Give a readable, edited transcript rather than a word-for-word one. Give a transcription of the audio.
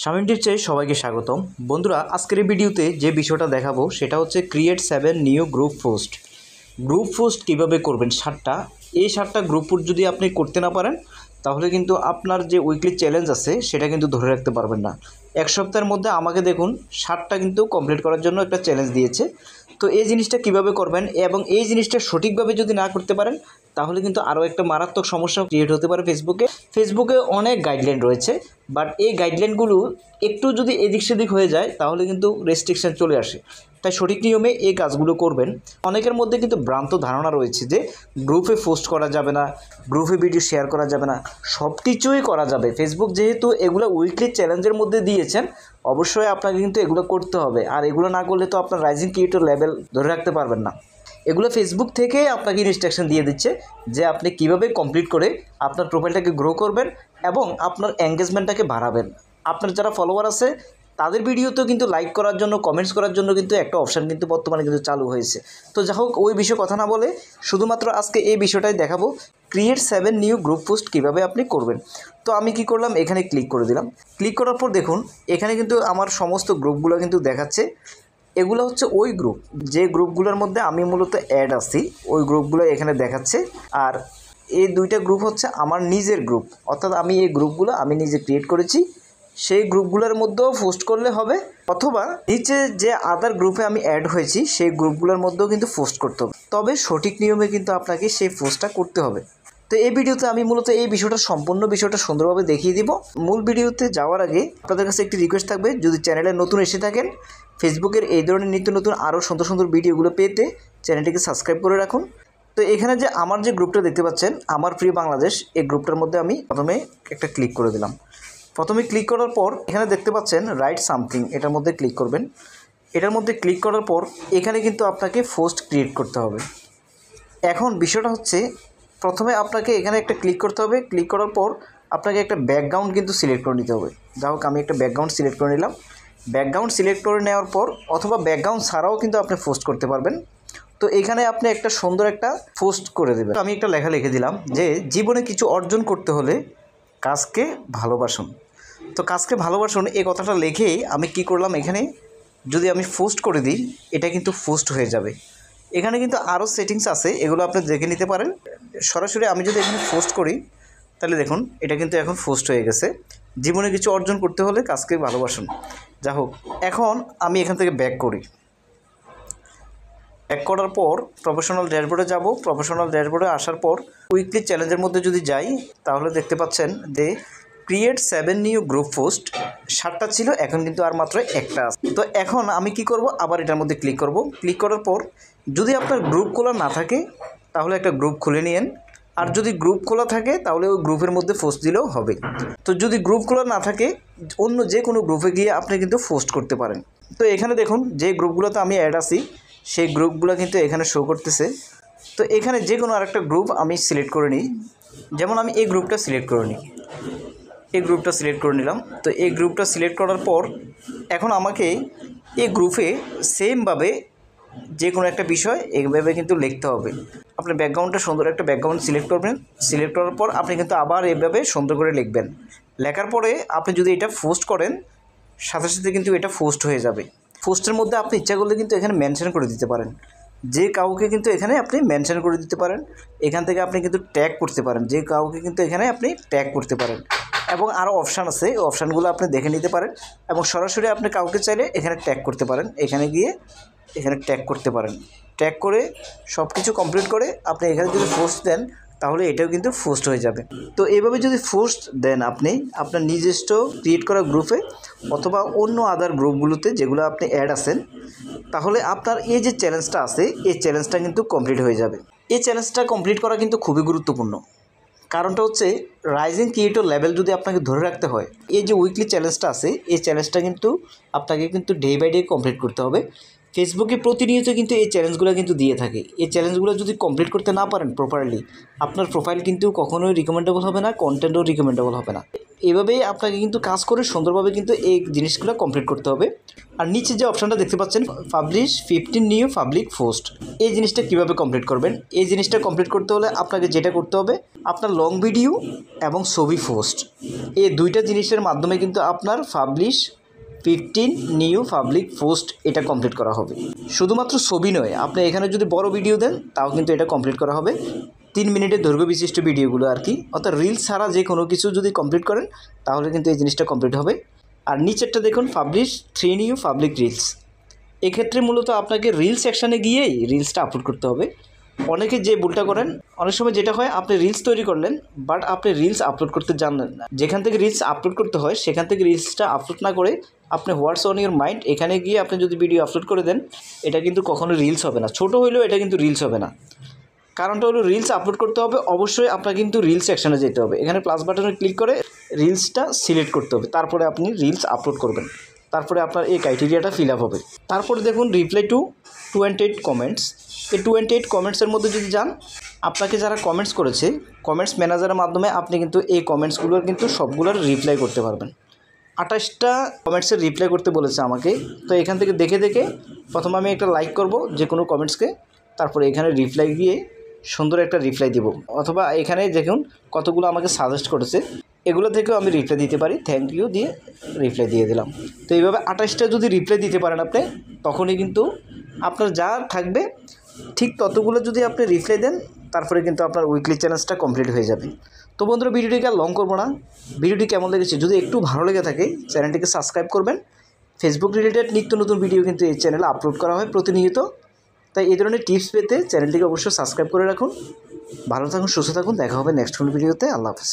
শামীম টিপসে সবাইকে স্বাগতম। বন্ধুরা, আজকের এই ভিডিওতে যে বিষয়টা দেখাবো সেটা হচ্ছে create 7 new group post. Group post কীভাবে করবেন 7টা। এই 7টা গ্রুপ পোস্ট যদি আপনি করতে না পারেন তাহলে কিন্তু আপনার যে উইকলি চ্যালেঞ্জ আছে সেটা কিন্তু ধরে রাখতে পারবেন না। এক সপ্তাহের মধ্যে আমাকে দেখুন 7টা কিন্তু কমপ্লিট করার জন্য একটা চ্যালেঞ্জ দিয়েছে। তো এই জিনিসটা কিভাবে করবেন এবং এই জিনিসটা সঠিকভাবে যদি না করতে পারেন তাহলে কিন্তু আরও একটা মারাত্মক সমস্যা ক্রিয়েট হতে পারে। ফেসবুকে অনেক গাইডলাইন রয়েছে, বাট এই গাইডলাইনগুলো একটু যদি এদিক সেদিক হয়ে যায় তাহলে কিন্তু রেস্ট্রিকশন চলে আসে। তাই সঠিক নিয়মে এই কাজগুলো করবেন। অনেকের মধ্যে কিন্তু ভ্রান্ত ধারণা রয়েছে যে গ্রুপে পোস্ট করা যাবে না, গ্রুপে ভিডিও শেয়ার করা যাবে না। সব কিছুই করা যাবে। ফেসবুক যেহেতু এগুলো উইকলি চ্যালেঞ্জের মধ্যে দিয়েছেন, অবশ্যই আপনাকে কিন্তু এগুলো করতে হবে। আর এগুলো না করলে তো আপনার রাইজিং ক্রিয়েটর লেভেল ধরে রাখতে পারবেন না। এগুলো ফেসবুক থেকে আপনাকে ইনস্ট্রাকশন দিয়ে দিচ্ছে যে আপনি কিভাবে কমপ্লিট করে আপনার প্রোফাইলটাকে গ্রো করবেন এবং আপনার এঙ্গেজমেন্টটাকে বাড়াবেন। আপনার যারা ফলোয়ার আছে তাদের ভিডিওতেও কিন্তু লাইক করার জন্য, কমেন্টস করার জন্য কিন্তু একটা অপশান কিন্তু বর্তমানে কিন্তু চালু হয়েছে। তো যাই হোক, ওই বিষয়ে কথা না বলে শুধুমাত্র আজকে এই বিষয়টাই দেখাবো, ক্রিয়েট 7 নিউ গ্রুপ পোস্ট কীভাবে আপনি করবেন। তো আমি কি করলাম, এখানে ক্লিক করে দিলাম। ক্লিক করার পর দেখুন এখানে কিন্তু আমার সমস্ত গ্রুপগুলো কিন্তু দেখাচ্ছে। এগুলো হচ্ছে ওই গ্রুপ যে গ্রুপগুলোর মধ্যে আমি মূলত অ্যাড আছি, ওই গ্রুপগুলো এখানে দেখাচ্ছে। আর এই দুইটা গ্রুপ হচ্ছে আমার নিজের গ্রুপ, অর্থাৎ আমি এই গ্রুপগুলো আমি নিজে ক্রিয়েট করেছি। সেই গ্রুপগুলোর মধ্যেও পোস্ট করলে হবে, অথবা নিচে যে আদার গ্রুপে আমি অ্যাড হয়েছি সেই গ্রুপগুলোর মধ্যেও কিন্তু পোস্ট করতে হবে। তবে সঠিক নিয়মে কিন্তু আপনাকে সেই পোস্টটা করতে হবে। তো এই ভিডিওতে আমি মূলত এই সম্পূর্ণ বিষয়টা সুন্দরভাবে দেখিয়ে দিব। মূল ভিডিওতে যাওয়ার আগে আপনাদের কাছে একটি রিকোয়েস্ট থাকবে, যদি চ্যানেলে নতুন এসে থাকেন, ফেসবুকের এই ধরনের নিত্য নতুন আরও সুন্দর সুন্দর ভিডিওগুলো পেতে চ্যানেলটিকে সাবস্ক্রাইব করে রাখুন। তো এখানে যে আমার যে গ্রুপটা দেখতে পাচ্ছেন, আমার প্রিয় বাংলাদেশ, এই গ্রুপটার মধ্যে আমি প্রথমে একটা ক্লিক করে দিলাম। প্রথমে ক্লিক করার পর এখানে দেখতে পাচ্ছেন রাইট সামথিং, এটার মধ্যে ক্লিক করবেন। এটার মধ্যে ক্লিক করার পর এখানে কিন্তু আপনাকে পোস্ট ক্রিয়েট করতে হবে। এখন বিষয়টা হচ্ছে, প্রথমে আপনাকে এখানে একটা ক্লিক করতে হবে। ক্লিক করার পর আপনাকে একটা ব্যাকগ্রাউন্ড কিন্তু সিলেক্ট করে নিতে হবে। যাই হোক, আমি একটা ব্যাকগ্রাউন্ড সিলেক্ট করে নিলাম। ব্যাকগ্রাউন্ড সিলেক্ট করে নেওয়ার পর, অথবা ব্যাকগ্রাউন্ড ছাড়াও কিন্তু আপনি পোস্ট করতে পারবেন। তো এখানে আপনি একটা সুন্দর একটা পোস্ট করে দেবেন। আমি একটা লেখা লিখে দিলাম যে জীবনে কিছু অর্জন করতে হলে কাজকে ভালোবাসুন। তো কাজকে ভালোবাসুন এই কথাটা লিখেই আমি কি করলাম, এখানে যদি আমি পোস্ট করে দিই এটা কিন্তু পোস্ট হয়ে যাবে। এখানে কিন্তু আরও সেটিংস আছে, এগুলো আপনি দেখে নিতে পারেন। সরাসরি আমি যদি এখানে পোস্ট করি তাহলে দেখুন এটা কিন্তু এখন পোস্ট হয়ে গেছে। জীবনে কিছু অর্জন করতে হলে কাজকে ভালোবাসুন। যাই হোক, এখন আমি এখান থেকে ব্যাক করি। ব্যাক করার পর প্রফেশনাল ড্যাশবোর্ডে যাব। প্রফেশনাল ড্যাশবোর্ডে আসার পর উইকলি চ্যালেঞ্জের মধ্যে যদি যাই তাহলে দেখতে পাচ্ছেন যে ক্রিয়েট 7 নিউ গ্রুপ পোস্ট 7টা ছিল, এখন কিন্তু আর মাত্র একটা আছে। তো এখন আমি কি করব, আবার এটার মধ্যে ক্লিক করব। ক্লিক করার পর যদি আপনার গ্রুপ খোলা না থাকে তাহলে একটা গ্রুপ খুলে নিন, আর যদি গ্রুপ খোলা থাকে তাহলে ওই গ্রুপের মধ্যে পোস্ট দিলেও হবে। তো যদি গ্রুপ খোলা না থাকে অন্য যে কোনো গ্রুপে গিয়ে আপনি কিন্তু পোস্ট করতে পারেন। তো এখানে দেখুন যে গ্রুপগুলোতে আমি অ্যাড আছি সেই গ্রুপগুলো কিন্তু এখানে শো করতেছে। তো এখানে যে কোনো আরেকটা গ্রুপ আমি সিলেক্ট করে নিই। যেমন আমি এই গ্রুপটা সিলেক্ট করে নিই, এই গ্রুপটা সিলেক্ট করে নিলাম। তো এই গ্রুপটা সিলেক্ট করার পর এখন আমাকে এই গ্রুপে সেমভাবে যে কোনো একটা বিষয় এইভাবে কিন্তু লিখতে হবে। আপনি ব্যাকগ্রাউন্ডটা সুন্দর একটা ব্যাকগ্রাউন্ড সিলেক্ট করবেন। সিলেক্ট করার পর আপনি কিন্তু আবার এইভাবে সুন্দর করে লিখবেন। লেখার পরে আপনি যদি এটা পোস্ট করেন সাথে সাথে কিন্তু এটা পোস্ট হয়ে যাবে। পোস্টের মধ্যে আপনি ইচ্ছা করলে কিন্তু এখানে মেনশন করে দিতে পারেন, যে কাউকে কিন্তু এখানে আপনি মেনশন করে দিতে পারেন। এখান থেকে আপনি কিন্তু ট্যাগ করতে পারেন, যে কাউকে কিন্তু এখানে আপনি ট্যাগ করতে পারেন। এবং আরও অপশান আছে, ওই অপশানগুলো আপনি দেখে নিতে পারেন। এবং সরাসরি আপনি কাউকে চাইলে এখানে ট্যাগ করতে পারেন, এখানে গিয়ে এখানে ট্যাগ করতে পারেন। ট্যাগ করে সব কিছু কমপ্লিট করে আপনি এখানে যদি পোস্ট দেন তাহলে এটাও কিন্তু পোস্ট হয়ে যাবে। তো এইভাবে যদি পোস্ট দেন আপনি আপনার নিজস্ব ক্রিয়েট করা গ্রুপে অথবা অন্য আদার গ্রুপগুলোতে যেগুলো আপনি অ্যাড আছেন, তাহলে আপনার এই যে চ্যালেঞ্জটা আছে এই চ্যালেঞ্জটা কিন্তু কমপ্লিট হয়ে যাবে। এই চ্যালেঞ্জটা কমপ্লিট করা কিন্তু খুবই গুরুত্বপূর্ণ। কারণটা হচ্ছে রাইজিং ক্রিয়েটর লেভেল যদি আপনাকে ধরে রাখতে হয়, এই যে উইকলি চ্যালেঞ্জটা আছে এই চ্যালেঞ্জটা কিন্তু আপনাকে কিন্তু ডে বাই ডে কমপ্লিট করতে হবে। ফেসবুকে প্রতিনিয়ত কিন্তু এই চ্যালেঞ্জগুলো কিন্তু দিয়ে থাকে। এই চ্যালেঞ্জগুলো যদি কমপ্লিট করতে না পারেন প্রপারলি, আপনার প্রোফাইল কিন্তু কখনোই রিকমেন্ডেবল হবে না, কন্টেন্টও রিকমেন্ডেবল হবে না। এভাবেই আপনাকে কিন্তু কাজ করে সুন্দরভাবে কিন্তু এই জিনিসগুলো কমপ্লিট করতে হবে। আর নিচে যে অপশানটা দেখতে পাচ্ছেন, পাবলিশ 15 নিউ পাবলিক পোস্ট, এই জিনিসটা কীভাবে কমপ্লিট করবেন? এই জিনিসটা কমপ্লিট করতে হলে আপনাকে যেটা করতে হবে, আপনার লং ভিডিও এবং ছবি পোস্ট, এই দুইটা জিনিসের মাধ্যমে কিন্তু আপনার পাবলিশ 15 নিউ পাবলিক পোস্ট এটা কমপ্লিট করা হবে। শুধুমাত্র ছবি নয়, আপনি এখানে যদি বড় ভিডিও দেন তাও কিন্তু এটা কমপ্লিট করা হবে। 3 মিনিটের দৈর্ঘ্য বিশিষ্ট ভিডিওগুলো আর কি, অর্থাৎ রিলস ছাড়া যে কোনো কিছু যদি কমপ্লিট করেন তাহলে কিন্তু এই জিনিসটা কমপ্লিট হবে। আর নিচেরটা দেখুন, পাবলিশ 3 নিউ পাবলিক রিলস। এক্ষেত্রে মূলত আপনাকে রিলস সেকশানে গিয়েই রিলসটা আপলোড করতে হবে। অনেকে যে ভুলটা করেন, অনেক সময় যেটা হয়, আপনি রিলস তৈরি করলেন বাট আপনি রিলস আপলোড করতে জানেন না। যেখান থেকে রিলস আপলোড করতে হয় সেখান থেকে রিলসটা আপলোড না করে আপনি হোয়াটস অন ইউর মাইন্ড এখানে গিয়ে আপনি যদি ভিডিও আপলোড করে দেন, এটা কিন্তু কখনো রিলস হবে না। ছোটো হইলেও এটা কিন্তু রিলস হবে না। কারণটা হলো, রিলস আপলোড করতে হবে অবশ্যই আপনার কিন্তু রিলস সেকশানে যেতে হবে। এখানে প্লাস বাটনে ক্লিক করে রিলসটা সিলেক্ট করতে হবে, তারপরে আপনি রিলস আপলোড করবেন, তারপরে আপনার এই ক্রাইটেরিয়াটা ফিল আপ হবে। তারপরে দেখুন, রিপ্লাই টু 28 কমেন্টস। এই 28 কমেন্টসের মধ্যে যদি যান, আপনাকে যারা কমেন্টস করেছে, কমেন্টস ম্যানেজারের মাধ্যমে আপনি কিন্তু এই কমেন্টসগুলোর কিন্তু সবগুলোর রিপ্লাই করতে পারবেন। 28টা কমেন্টসের রিপ্লাই করতে বলেছে আমাকে। তো এখান থেকে দেখে দেখে প্রথমে আমি একটা লাইক করব যে কোনো কমেন্টসকে, তারপরে এখানে রিপ্লাই দিয়ে সুন্দর একটা রিপ্লাই দিব, অথবা এখানে দেখুন কতগুলো আমাকে সাজেস্ট করেছে, এগুলো থেকেও আমি রিপ্লাই দিতে পারি, থ্যাংক ইউ দিয়ে রিপ্লাই দিয়ে দিলাম। তো এইভাবে 28টা যদি রিপ্লাই দিতে পারেন আপনি, তখনই কিন্তু আপনার যা থাকবে ঠিক ততগুলো যদি আপনি রিপ্লাই দেন, তারপরে কিন্তু আপনার উইকলি চ্যালেঞ্জটা কমপ্লিট হয়ে যাবে। তো বন্ধুরা, ভিডিওটিকে আর লং করবো না। ভিডিওটি কেমন লেগেছে, যদি একটু ভালো লেগে থাকে চ্যানেলটিকে সাবস্ক্রাইব করবেন। ফেসবুক রিলেটেড নিত্য নতুন ভিডিও কিন্তু এই চ্যানেলে আপলোড করা হয় প্রতিনিয়ত। তাই এই ধরনের টিপস পেতে চ্যানেলটিকে অবশ্যই সাবস্ক্রাইব করে রাখুন। ভালো থাকুন, সুস্থ থাকুন, দেখা হবে নেক্সট কোন ভিডিওতে। আল্লাহ হাফেজ।